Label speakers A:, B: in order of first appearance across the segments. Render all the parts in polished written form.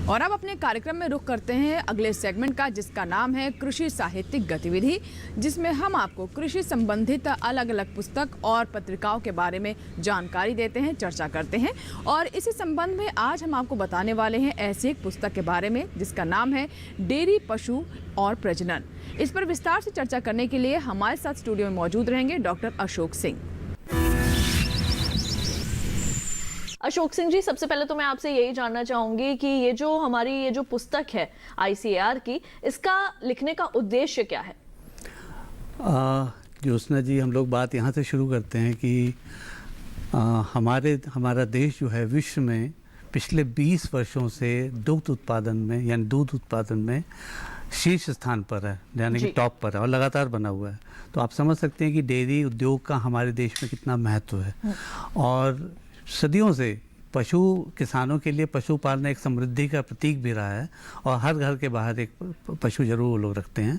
A: और अब अपने कार्यक्रम में रुख करते हैं अगले सेगमेंट का, जिसका नाम है कृषि साहित्यिक गतिविधि, जिसमें हम आपको कृषि संबंधित अलग अलग पुस्तक और पत्रिकाओं के बारे में जानकारी देते हैं, चर्चा करते हैं। और इसी संबंध में आज हम आपको बताने वाले हैं ऐसी एक पुस्तक के बारे में जिसका नाम है डेयरी, पशु और प्रजनन। इस पर विस्तार से चर्चा करने के लिए हमारे साथ स्टूडियो में मौजूद रहेंगे डॉक्टर अशोक सिंह।
B: अशोक सिंह जी, सबसे पहले तो मैं आपसे यही जानना चाहूंगी कि ये जो पुस्तक है ICAR की, इसका लिखने का उद्देश्य क्या है?
C: ज्योत्सना जी, हम लोग बात यहाँ से शुरू करते हैं कि हमारा देश जो है विश्व में पिछले 20 वर्षों से दुग्ध उत्पादन में यानी दूध उत्पादन में शीर्ष स्थान पर है, यानी कि टॉप पर है और लगातार बना हुआ है। तो आप समझ सकते हैं कि डेयरी उद्योग का हमारे देश में कितना महत्व है। और सदियों से पशु किसानों के लिए पशु पालना एक समृद्धि का प्रतीक भी रहा है और हर घर के बाहर एक पशु जरूर वो लोग रखते हैं।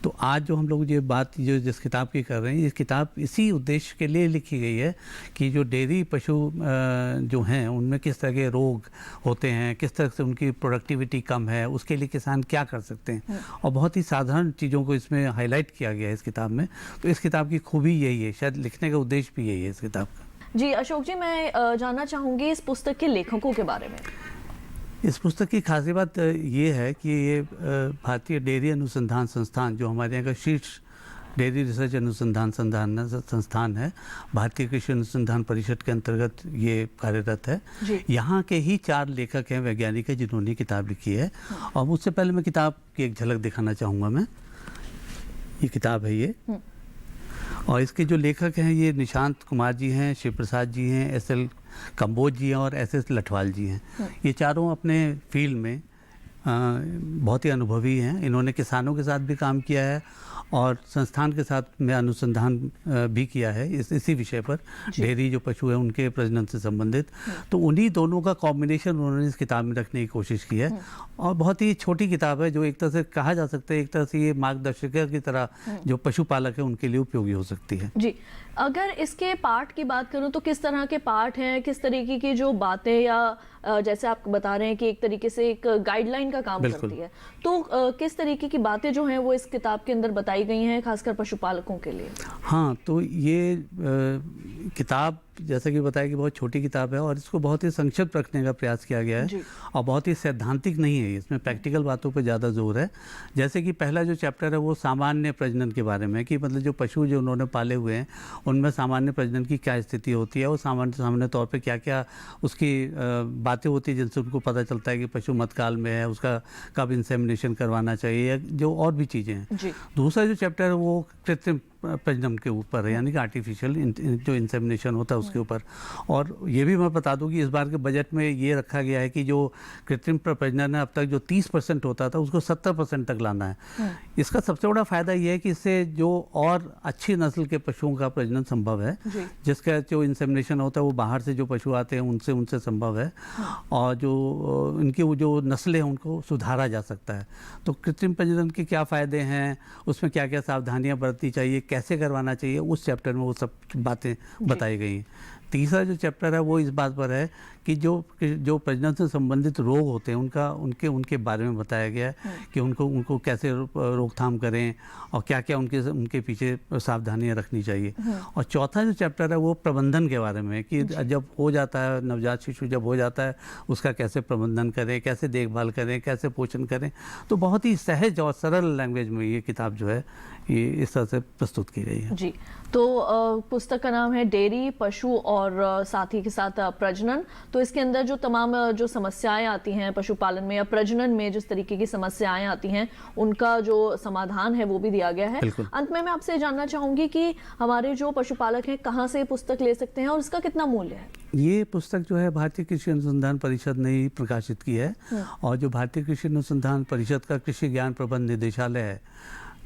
C: तो आज जो हम लोग ये बात जिस किताब की कर रहे हैं, ये किताब इसी उद्देश्य के लिए लिखी गई है कि जो डेयरी पशु जो हैं उनमें किस तरह के रोग होते हैं, किस तरह से उनकी प्रोडक्टिविटी कम है, उसके लिए किसान क्या कर सकते हैं। और बहुत ही साधारण चीज़ों को इसमें हाईलाइट किया गया है इस किताब में। तो इस किताब की खूबी यही है, शायद लिखने का उद्देश्य भी यही है इस किताब का।
B: जी अशोक जी, मैं जानना चाहूंगी इस पुस्तक के लेखकों के बारे में।
C: इस पुस्तक की खासी बात ये है कि ये भारतीय डेयरी अनुसंधान संस्थान, जो हमारे यहाँ का शीर्ष डेयरी रिसर्च अनुसंधान संस्थान है, भारतीय कृषि अनुसंधान परिषद के अंतर्गत ये कार्यरत है। यहाँ के ही 4 लेखक हैं, वैज्ञानिक हैं, जिन्होंने किताब लिखी है। और मुझसे पहले मैं किताब की एक झलक दिखाना चाहूँगा। मैं ये किताब है ये, और इसके जो लेखक हैं ये निशांत कुमार जी हैं, शिव प्रसाद जी हैं, SL कंबोज जी हैं और SS लठवाल जी हैं। ये चारों अपने फील्ड में बहुत ही अनुभवी हैं। इन्होंने किसानों के साथ भी काम किया है और संस्थान के साथ में अनुसंधान भी किया है इसी विषय पर, डेयरी जो पशु है उनके प्रजनन से संबंधित। तो उन्हीं दोनों का कॉम्बिनेशन उन्होंने इस किताब में रखने की कोशिश की है। और बहुत ही छोटी किताब है, जो एक तरह से कहा जा सकता है, एक तरह से ये मार्गदर्शिका की तरह जो पशुपालक है उनके लिए उपयोगी हो सकती है।
B: जी, अगर इसके पाठ की बात करूं तो किस तरह के पाठ हैं, किस तरीके की जो बातें, या जैसे आप बता रहे हैं कि एक तरीके से एक गाइडलाइन का काम करती है, तो किस तरीके की बातें जो हैं वो इस किताब के अंदर बताई गई हैं, खासकर पशुपालकों के लिए?
C: हाँ, तो ये किताब जैसा कि बताया कि बहुत छोटी किताब है और इसको बहुत ही संक्षिप्त रखने का प्रयास किया गया है और बहुत ही सैद्धांतिक नहीं है। इसमें प्रैक्टिकल बातों पर ज़्यादा जोर है। जैसे कि पहला जो चैप्टर है वो सामान्य प्रजनन के बारे में, कि मतलब जो पशु जो उन्होंने पाले हुए हैं उनमें सामान्य प्रजनन की क्या स्थिति होती है और सामान्य तौर पे क्या क्या उसकी बातें होती है जिनसे उनको पता चलता है कि पशु मतकाल में है, उसका कब इंसेमिनेशन करवाना चाहिए, या जो और भी चीज़ें हैं। दूसरा जो चैप्टर है वो कृत्रिम प्रजनन के ऊपर है, यानी कि आर्टिफिशियल जो इंसेमिनेशन होता है उसके ऊपर। और ये भी मैं बता दूं कि इस बार के बजट में ये रखा गया है कि जो कृत्रिम प्रजनन है अब तक जो 30% होता था उसको 70% तक लाना है। इसका सबसे बड़ा फायदा ये है कि इससे जो और अच्छी नस्ल के पशुओं का प्रजनन संभव है, जिसका जो इंसेमिनेशन होता है वो बाहर से जो पशु आते हैं उनसे संभव है, और जो इनकी वो जो नस्लें हैं उनको सुधारा जा सकता है। तो कृत्रिम प्रजनन के क्या फ़ायदे हैं, उसमें क्या क्या सावधानियाँ बरतनी चाहिए, कैसे करवाना चाहिए, उस चैप्टर में वो सब बातें बताई गई हैं। तीसरा जो चैप्टर है वो इस बात पर है कि जो प्रजनन से संबंधित रोग होते हैं उनके बारे में बताया गया है कि उनको कैसे रोकथाम करें और क्या क्या उनके पीछे सावधानियां रखनी चाहिए। और चौथा जो चैप्टर है वो प्रबंधन के बारे में है कि जब हो जाता है नवजात शिशु, जब हो जाता है उसका कैसे प्रबंधन करें, कैसे देखभाल करें, कैसे पोषण करें। तो बहुत ही सहज और सरल लैंग्वेज में ये किताब जो है ये इस तरह से प्रस्तुत की गई है।
B: जी, तो पुस्तक का नाम है डेयरी, पशु और साथ ही के साथ प्रजनन। तो इसके अंदर जो तमाम जो समस्याएं आती हैं पशुपालन में या प्रजनन में, जिस तरीके की समस्याएं आती हैं उनका जो समाधान है वो भी दिया गया है। अंत में मैं आपसे जानना चाहूंगी कि हमारे जो पशुपालक हैं कहाँ से पुस्तक ले सकते हैं और इसका कितना मूल्य है?
C: ये पुस्तक जो है भारतीय कृषि अनुसंधान परिषद ने ही प्रकाशित की है, और जो भारतीय कृषि अनुसंधान परिषद का कृषि ज्ञान प्रबंध निदेशालय है,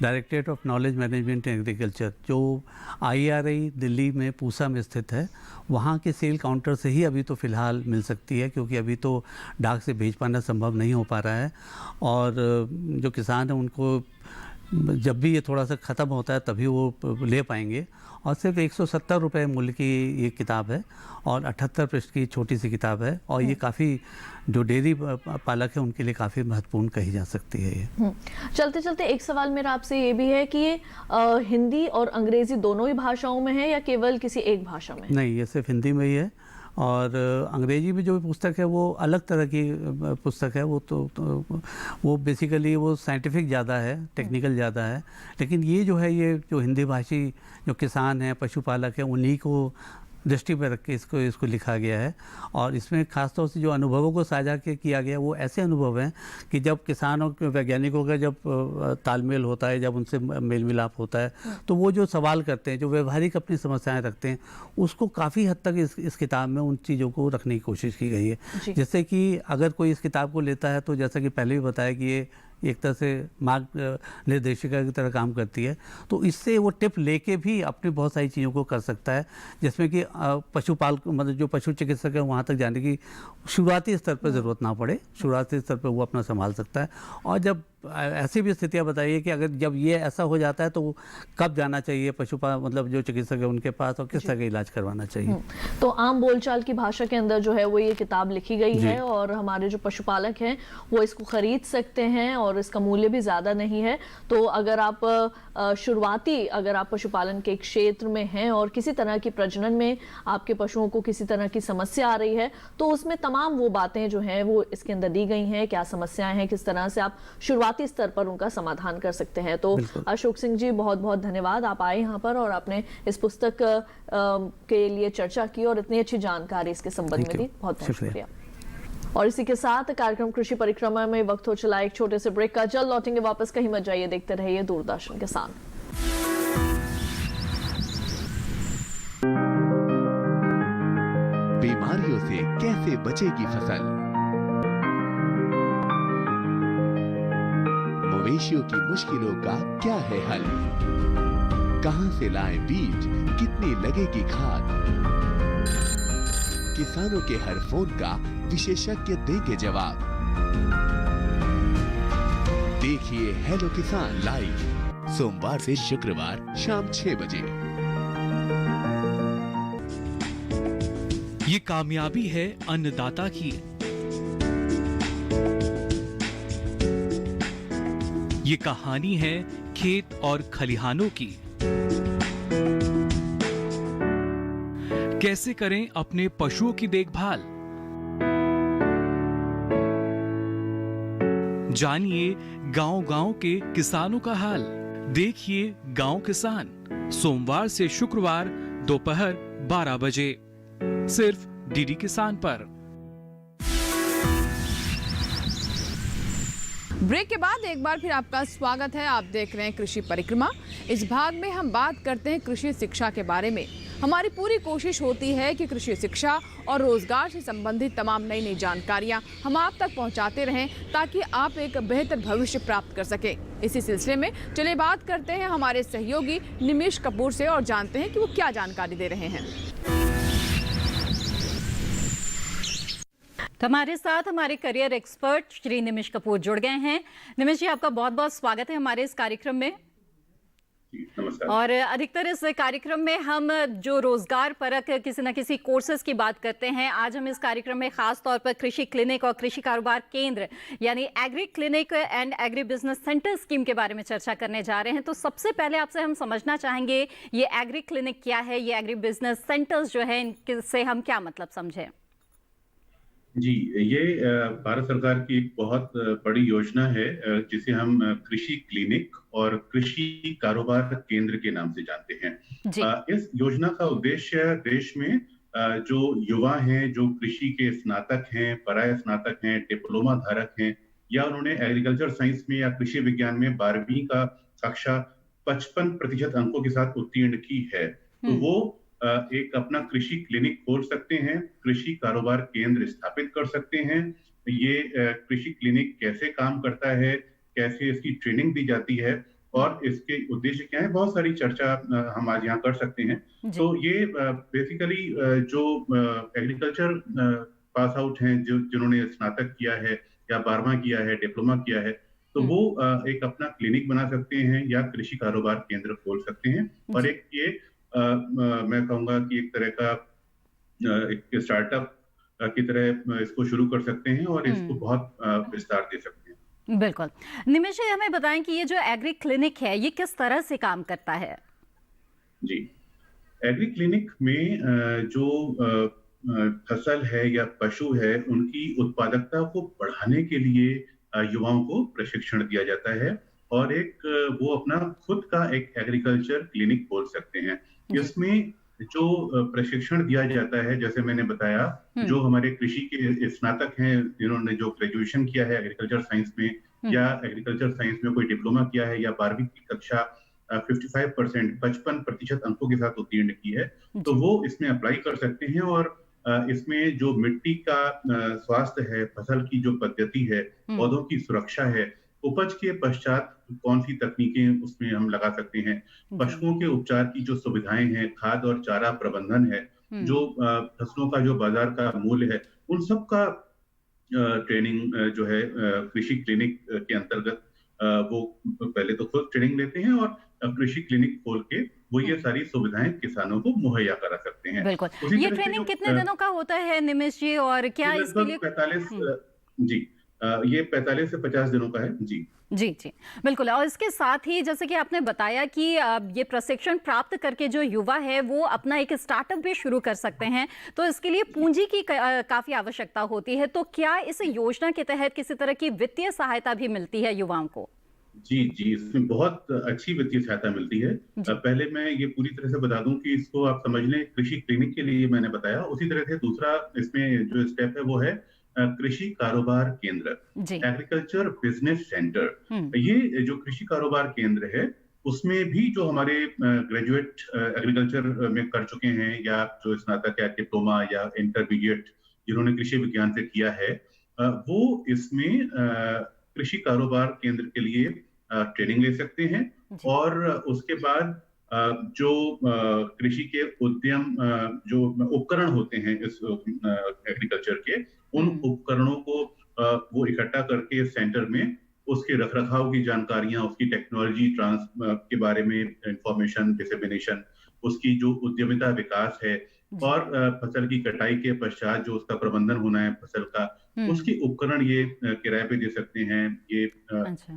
C: directorate of knowledge management and agriculture, जो IRI दिल्ली में पूसा में स्थित है, वहाँ के सेल काउंटर से ही अभी तो फ़िलहाल मिल सकती है, क्योंकि अभी तो डाक से भेज पाना संभव नहीं हो पा रहा है। और जो किसान हैं उनको जब भी ये थोड़ा सा ख़त्म होता है तभी वो ले पाएंगे। और सिर्फ 170 रुपये मूल्य की ये किताब है और 78 पृष्ठ की छोटी सी किताब है और ये काफ़ी जो डेयरी पालक है उनके लिए काफ़ी महत्वपूर्ण कही जा सकती है ये।
B: चलते चलते एक सवाल मेरा आपसे ये भी है कि ये हिंदी और अंग्रेजी दोनों ही भाषाओं में है या केवल किसी एक भाषा में?
C: नहीं, ये सिर्फ हिंदी में ही है और अंग्रेजी में जो पुस्तक है वो अलग तरह की पुस्तक है। वो तो वो बेसिकली वो साइंटिफिक ज़्यादा है, टेक्निकल ज़्यादा है, लेकिन ये जो है ये जो हिंदी भाषी जो किसान हैं, पशुपालक हैं, उन्हीं को दृष्टि पर रख के इसको लिखा गया है। और इसमें ख़ासतौर से जो अनुभवों को साझा किया गया वो ऐसे अनुभव हैं कि जब किसानों के वैज्ञानिकों का जब तालमेल होता है, जब उनसे मेल मिलाप होता है, तो वो जो सवाल करते हैं, जो व्यवहारिक अपनी समस्याएं रखते हैं, उसको काफ़ी हद तक इस किताब में उन चीज़ों को रखने की कोशिश की गई है। जैसे कि अगर कोई इस किताब को लेता है तो जैसा कि पहले भी बताया कि ये एक तरह से मार्ग निर्देशिका की तरह काम करती है, तो इससे वो टिप लेके भी अपनी बहुत सारी चीज़ों को कर सकता है, जिसमें कि पशुपाल मतलब जो पशु चिकित्सक है वहाँ तक जाने की शुरुआती स्तर पर ज़रूरत ना पड़े, शुरुआती स्तर पर वो अपना संभाल सकता है। और जब ऐसी भी स्थितियाँ बताइए कि अगर जब ये ऐसा हो जाता है तो कब जाना चाहिए पशुपाल मतलब जो चिकित्सक है उनके पास और किस तरह का इलाज करवाना चाहिए।
B: तो आम बोलचाल की भाषा के अंदर जो है वो ये किताब लिखी गई है और हमारे जो पशुपालक हैं वो इसको खरीद सकते हैं और इसका मूल्य भी ज़्यादा नहीं है। तो अगर आप अगर आप पशुपालन के क्षेत्र में हैं और किसी तरह की प्रजनन में आपके पशुओं को किसी तरह की समस्या आ रही है तो उसमें तमाम वो बातें जो हैं वो इसके अंदर दी गई हैं, क्या समस्याएं हैं, किस तरह से आप शुरुआती स्तर पर उनका समाधान कर सकते हैं। तो अशोक सिंह जी बहुत बहुत धन्यवाद, आप आए यहाँ पर और आपने इस पुस्तक के लिए चर्चा की और इतनी अच्छी जानकारी इसके संबंध में दी। बहुत बहुत शुक्रिया। और इसी के साथ कार्यक्रम कृषि परिक्रमा में वक्त हो चला एक छोटे से ब्रेक का। जल्द लौटेंगे वापस, कहीं मत जाइए, देखते रहिए दूरदर्शन किसान।
D: बीमारियों से कैसे बचेगी फसल, मवेशियों की मुश्किलों का क्या है हल, कहां से लाएं बीज, कितनी लगेगी खाद, किसानों के हर फोन का विशेषज्ञ देंगे जवाब। देखिए हेलो किसान लाइव सोमवार से शुक्रवार शाम 6 बजे।
E: ये कामयाबी है अन्नदाता की, ये कहानी है खेत और खलिहानों की। कैसे करें अपने पशुओं की देखभाल, जानिए गांव-गांव के किसानों का हाल। देखिए गांव किसान सोमवार से शुक्रवार दोपहर 12 बजे सिर्फ डीडी किसान पर।
A: ब्रेक के बाद एक बार फिर आपका स्वागत है। आप देख रहे हैं कृषि परिक्रमा। इस भाग में हम बात करते हैं कृषि शिक्षा के बारे में। हमारी पूरी कोशिश होती है कि कृषि शिक्षा और रोजगार से संबंधित तमाम नई नई जानकारियां हम आप तक पहुंचाते रहें ताकि आप एक बेहतर भविष्य प्राप्त कर सकें। इसी सिलसिले में चलिए बात करते हैं हमारे सहयोगी निमिष कपूर से और जानते हैं कि वो क्या जानकारी दे रहे हैं।
F: तो हमारे साथ हमारे करियर एक्सपर्ट श्री निमिष कपूर जुड़ गए हैं। निमिष जी, आपका बहुत बहुत स्वागत है हमारे इस कार्यक्रम में।
G: नमस्कार।
F: और अधिकतर इस कार्यक्रम में हम जो रोजगार परक किसी न किसी कोर्सेज की बात करते हैं। आज हम इस कार्यक्रम में खास तौर पर कृषि क्लिनिक और कृषि कारोबार केंद्र यानी agree clinic and agri business centre scheme के बारे में चर्चा करने जा रहे हैं। तो सबसे पहले आपसे हम समझना चाहेंगे ये एग्री क्लिनिक क्या है, ये एग्री बिजनेस सेंटर्स जो है इनसे हम क्या मतलब समझें।
G: जी, ये भारत सरकार की एक बहुत बड़ी योजना है जिसे हम कृषि क्लिनिक और कृषि कारोबार केंद्र के नाम से जानते हैं। इस योजना का उद्देश्य देश में जो युवा हैं, जो कृषि के स्नातक हैं, पराय स्नातक हैं, डिप्लोमा धारक हैं या उन्होंने एग्रीकल्चर साइंस में या कृषि विज्ञान में 12वीं का कक्षा 55% अंकों के साथ उत्तीर्ण की है, तो वो एक अपना कृषि क्लिनिक खोल सकते हैं, कृषि कारोबार केंद्र स्थापित कर सकते हैं। ये कृषि क्लिनिक कैसे काम करता है, कैसे इसकी ट्रेनिंग दी जाती है और इसके उद्देश्य क्या है, बहुत सारी चर्चा हम आज यहाँ कर सकते हैं। तो ये बेसिकली जो एग्रीकल्चर पास आउट हैं, जिन्होंने स्नातक किया है या 12वां किया है, डिप्लोमा किया है, तो वो एक अपना क्लिनिक बना सकते हैं या कृषि कारोबार केंद्र खोल सकते हैं। और एक ये मैं कहूँगा कि एक तरह का एक स्टार्टअप की तरह इसको शुरू कर सकते हैं और इसको बहुत विस्तार दे सकते हैं।
F: बिल्कुल। निमिष जी, हमें बताएं कि ये जो एग्री क्लिनिक है, ये किस तरह से काम करता है?
G: जी, एग्री क्लिनिक में जो फसल है या पशु है, उनकी उत्पादकता को बढ़ाने के लिए युवाओं को प्रशिक्षण दिया जाता है और एक वो अपना खुद का एक एग्रीकल्चर क्लिनिक खोल सकते हैं। इसमें जो प्रशिक्षण दिया जाता है, जैसे मैंने बताया, जो हमारे कृषि के स्नातक हैं, जिन्होंने जो ग्रेजुएशन किया है एग्रीकल्चर साइंस में या एग्रीकल्चर साइंस में कोई डिप्लोमा किया है या 12वीं की कक्षा 55% अंकों के साथ उत्तीर्ण की है, तो वो इसमें अप्लाई कर सकते हैं और इसमें जो मिट्टी का स्वास्थ्य है, फसल की जो पद्धति है, पौधों की सुरक्षा है, उपज के पश्चात कौन सी तकनीकें उसमें हम लगा सकते हैं, पशुओं के उपचार की जो सुविधाएं हैं, खाद और चारा प्रबंधन है, जो फसलों का जो बाजार का मूल्य है, उन सब का ट्रेनिंग जो है कृषि क्लिनिक के अंतर्गत वो पहले तो खुद ट्रेनिंग लेते हैं और कृषि क्लिनिक खोल के वो ये सारी सुविधाएं किसानों को मुहैया करा सकते हैं।
F: बिल्कुल। ये ट्रेनिंग कितने दिनों का होता है निमिष जी, और क्या इसके लिए
G: 45 से 50 दिनों का है। जी
F: जी बिल्कुल। और इसके साथ ही जैसे कि आपने बताया कि ये प्रशिक्षण प्राप्त करके जो युवा है वो अपना एक स्टार्टअप भी शुरू कर सकते हैं, तो इसके लिए पूंजी की काफी आवश्यकता होती है। तो क्या इस योजना के तहत किसी तरह की वित्तीय सहायता भी मिलती है युवाओं को?
G: जी, इसमें बहुत अच्छी वित्तीय सहायता मिलती है। पहले मैं ये पूरी तरह से बता दूं कि इसको आप समझ लें कृषि क्लिनिक के लिए मैंने बताया, उसी तरह से दूसरा इसमें जो स्टेप है वो है कृषि कारोबार केंद्र, एग्रीकल्चर बिजनेस सेंटर। ये जो कृषि कारोबार केंद्र है, उसमें भी जो हमारे ग्रेजुएट एग्रीकल्चर में कर चुके हैं या जो स्नातक या डिप्लोमा या इंटरमीडिएट जिन्होंने कृषि विज्ञान से किया है, वो इसमें कृषि कारोबार केंद्र के लिए ट्रेनिंग ले सकते हैं और उसके बाद जो कृषि के उद्यम जो उपकरण होते हैं इस एग्रीकल्चर के, उन उपकरणों को वो इकट्ठा करके सेंटर में उसके रखरखाव की जानकारियां, उसकी टेक्नोलॉजी ट्रांस के बारे में इंफॉर्मेशन डिसेमिनेशन, उसकी जो उद्यमिता विकास है और फसल की कटाई के पश्चात जो उसका प्रबंधन होना है फसल का, उसके उपकरण ये किराए पे दे सकते हैं। ये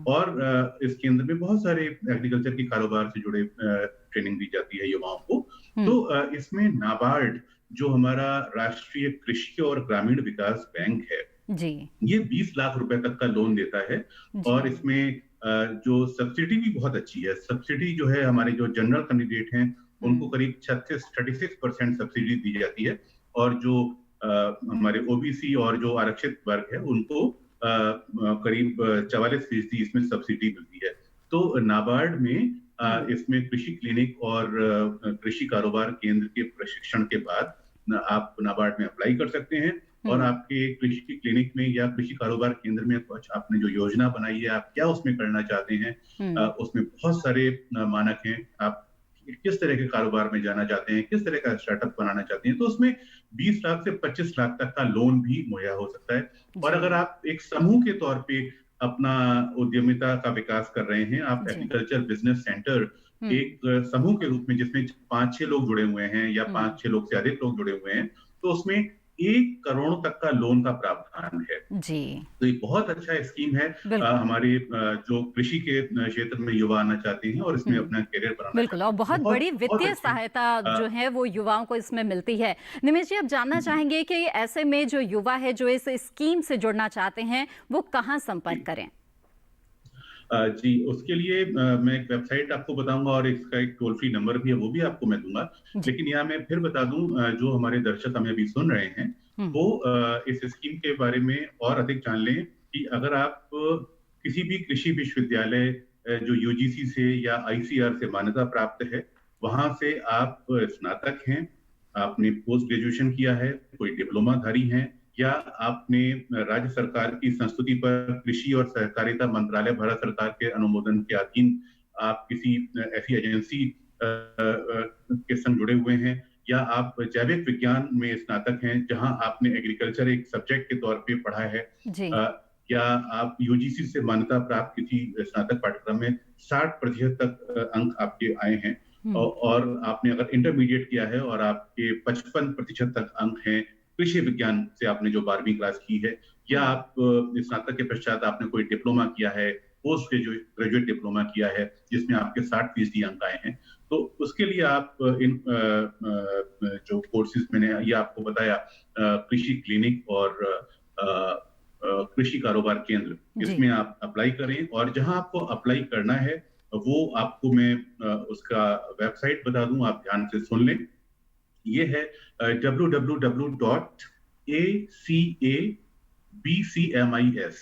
G: और इस केंद्र में बहुत सारे एग्रीकल्चर के कारोबार से जुड़े ट्रेनिंग दी जाती है युवाओं को। तो इसमें नाबार्ड जो हमारा राष्ट्रीय कृषि और ग्रामीण विकास बैंक है, ये 20 लाख रुपए तक का लोन देता है और इसमें जो सब्सिडी भी बहुत अच्छी है। सब्सिडी जो है हमारे जो जनरल कैंडिडेट हैं उनको करीब 36% सब्सिडी दी जाती है और जो हमारे ओबीसी और जो आरक्षित वर्ग है उनको करीब 44% इसमें सब्सिडी मिलती है। तो नाबार्ड में इसमें कृषि क्लिनिक और कृषि कारोबार केंद्र के प्रशिक्षण के बाद आप नाबार्ड में अप्लाई कर सकते हैं और आपके कृषि क्लिनिक में या कृषि कारोबार केंद्र में कुछ आपने जो योजना बनाई है, आप क्या उसमें करना चाहते हैं, उसमें बहुत सारे मानक हैं। आप किस तरह के कारोबार में जाना चाहते हैं, किस तरह का स्टार्टअप बनाना चाहते हैं, तो उसमें 20 लाख से 25 लाख तक का लोन भी मुहैया हो सकता है। और अगर आप एक समूह के तौर पे अपना उद्यमिता का विकास कर रहे हैं, आप एग्रीकल्चर बिजनेस सेंटर एक समूह के रूप में जिसमें 5-6 लोग जुड़े हुए हैं या 5-6 लोग से अधिक लोग जुड़े हुए हैं, तो उसमें 1 करोड़ तक का लोन का प्रावधान है। तो ये बहुत अच्छा स्कीम है हमारे जो कृषि के क्षेत्र में युवा आना चाहते हैं और इसमें अपना करियर बनाना।
F: बिल्कुल, और बहुत बड़ी वित्तीय सहायता जो है वो युवाओं को इसमें मिलती है। निमिष जी, अब जानना चाहेंगे कि ऐसे में जो युवा है जो इस स्कीम से जुड़ना चाहते हैं वो कहाँ संपर्क करें?
G: जी, उसके लिए मैं एक वेबसाइट आपको बताऊंगा और इसका एक टोल फ्री नंबर भी है, वो भी आपको मैं दूंगा। लेकिन यहाँ मैं फिर बता दूं, जो हमारे दर्शक हमें अभी सुन रहे हैं वो इस स्कीम के बारे में और अधिक जान लें कि अगर आप किसी भी कृषि विश्वविद्यालय जो यूजीसी से या आईसीआर से मान्यता प्राप्त है, वहां से आप स्नातक हैं, आपने पोस्ट ग्रेजुएशन किया है, कोई डिप्लोमाधारी हैं या आपने राज्य सरकार की संस्तुति पर कृषि और सहकारिता मंत्रालय भारत सरकार के अनुमोदन के अधीन आप किसी ऐसी एजेंसी के संग जुड़े हुए हैं या आप जैविक विज्ञान में स्नातक हैं जहां आपने एग्रीकल्चर एक सब्जेक्ट के तौर पे पढ़ा है, या आप यूजीसी से मान्यता प्राप्त किसी स्नातक पाठ्यक्रम में 60% तक अंक आपके आए हैं, और आपने अगर इंटरमीडिएट किया है और आपके 55% तक अंक हैं, कृषि विज्ञान से आपने जो 12वीं क्लास की है, या आप स्नातक के पश्चात आपने कोई डिप्लोमा किया है, पोस्ट ग्रेजुएट डिप्लोमा किया है जिसमें आपके 60% अंक आए हैं, तो उसके लिए आप इन जो कोर्सेज मैंने ये आपको बताया, कृषि क्लिनिक और कृषि कारोबार केंद्र, इसमें आप अप्लाई करें। और जहां आपको अप्लाई करना है वो आपको मैं उसका वेबसाइट बता दूं, आप ध्यान से सुन लें। ये है www.acabcmis,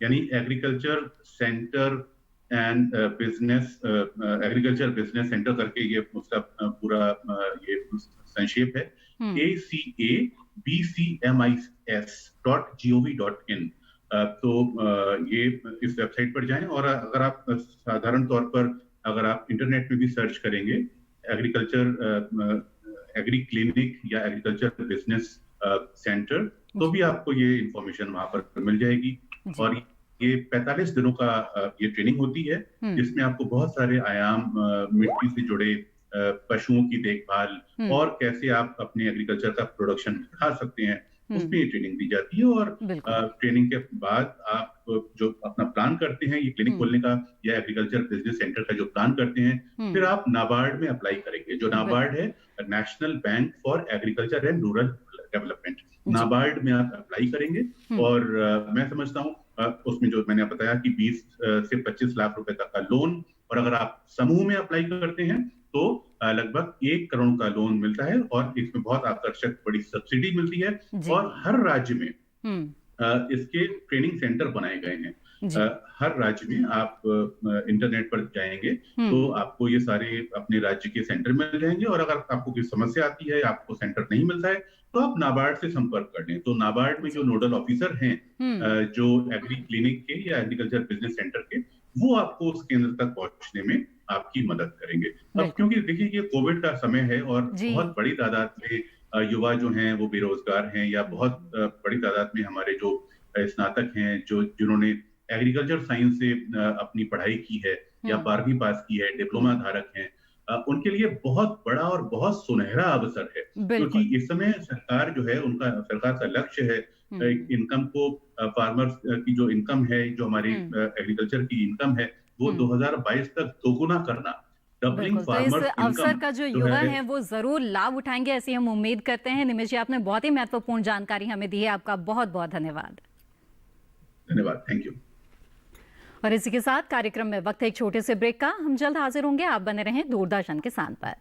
G: यानी agriculture centre and business, agriculture business centre करके ये उसका पूरा ये संक्षेप है, acabcmis.gov.in। तो ये इस वेबसाइट पर जाएं, और अगर आप साधारण तौर पर अगर आप इंटरनेट में भी सर्च करेंगे एग्री क्लिनिक या एग्रीकल्चर बिजनेस सेंटर, तो भी आपको ये इंफॉर्मेशन वहां पर मिल जाएगी। और ये 45 दिनों का ये ट्रेनिंग होती है, जिसमें आपको बहुत सारे आयाम, मिट्टी से जुड़े, पशुओं की देखभाल और कैसे आप अपने एग्रीकल्चर का प्रोडक्शन बढ़ा सकते हैं, उसमें ये ट्रेनिंग दी जाती है। और ट्रेनिंग के बाद आप जो अपना प्लान करते हैं ये क्लिनिक खोलने का या एग्रीकल्चर बिजनेस सेंटर का जो प्लान करते हैं, फिर आप नाबार्ड में अप्लाई करेंगे। जो नाबार्ड है, national bank for agriculture and rural development, NABARD में आप अप्लाई करेंगे। और मैं समझता हूँ उसमें जो मैंने बताया कि 20 से 25 लाख रुपए तक का लोन, और अगर आप समूह में अप्लाई करते हैं तो लगभग 1 करोड़ का लोन मिलता है, और इसमें बहुत आकर्षक बड़ी सब्सिडी मिलती है। और हर राज्य में इसके ट्रेनिंग सेंटर बनाए गए हैं। हर राज्य में आप इंटरनेट पर जाएंगे तो आपको ये सारे अपने राज्य के सेंटर मिल जाएंगे। और अगर आपको कोई समस्या आती है, आपको सेंटर नहीं मिलता है, तो आप नाबार्ड से संपर्क कर लें। तो नाबार्ड में जो नोडल ऑफिसर हैं, जो एग्री क्लिनिक के या एग्रीकल्चर बिजनेस सेंटर के, वो आपको उस केंद्र तक पहुंचने में आपकी मदद करेंगे। अब क्योंकि देखिए ये कोविड का समय है और बहुत बड़ी तादाद में युवा जो हैं वो बेरोजगार हैं, या बहुत बड़ी तादाद में हमारे जो स्नातक हैं, जिन्होंने एग्रीकल्चर साइंस से अपनी पढ़ाई की है या 12वीं पास की है, डिप्लोमा धारक हैं, उनके लिए बहुत बड़ा और बहुत सुनहरा अवसर है। क्योंकि इस समय सरकार जो है, सरकार का लक्ष्य है इनकम को, फार्मर्स की जो इनकम है, जो हमारी एग्रीकल्चर की इनकम है, वो 2022 तक दोगुना करना।
F: तो इस अवसर का जो युवा है वो जरूर लाभ उठाएंगे, ऐसी हम उम्मीद करते हैं। निमेश जी, आपने बहुत ही महत्वपूर्ण जानकारी हमें दी है, आपका बहुत बहुत धन्यवाद।
G: धन्यवाद, थैंक यू।
F: और इसी के साथ कार्यक्रम में वक्त है एक छोटे से ब्रेक का। हम जल्द हाजिर होंगे, आप बने रहें दूरदर्शन किसान पर।